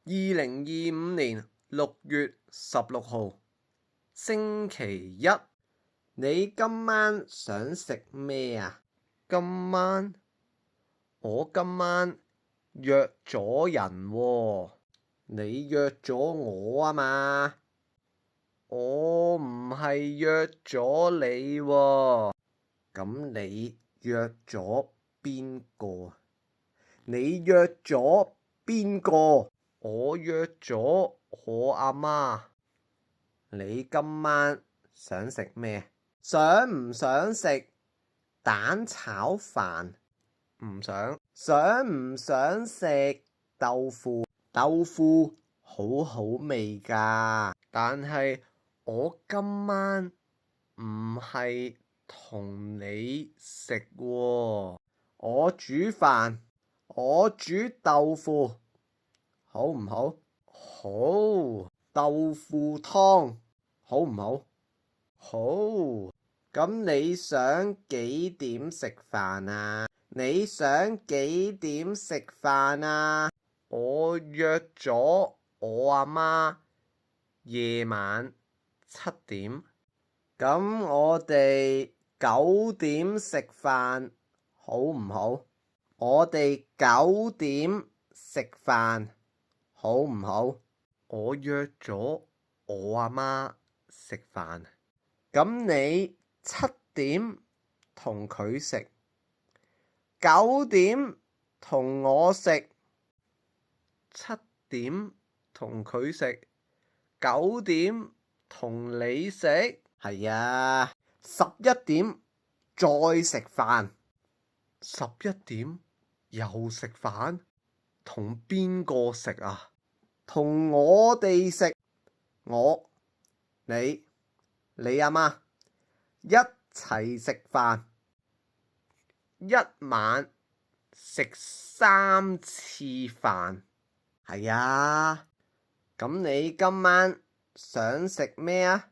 2025年6月16號，星期一。你今晚想食咩啊？我今晚約咗人喎。你約咗我啊嘛？我唔係約咗你喎。咁你約咗邊個？你約咗邊個？我約咗我阿媽。你今晚想食咩？想唔想食蛋炒飯？唔想。想唔想食豆腐？豆腐好好味㗎，但係我今晚唔係同你食喎。我煮飯，我煮豆腐，好唔好？好。豆腐湯，好唔好？好。咁你想幾點食飯啊？你想幾點食飯啊？我約咗我阿媽夜晚7點。咁我哋9點食飯，好唔好？我哋9點食飯，好唔好？我約咗我阿媽食飯。咁你7點同佢食，9點同我食。7點同佢食，9點同你食。係啊，11點再食飯。11點又食飯？同邊個食啊？同我哋食。我、你阿媽一齊食飯，一晚食3次飯。係啊，咁你今晚想食咩啊？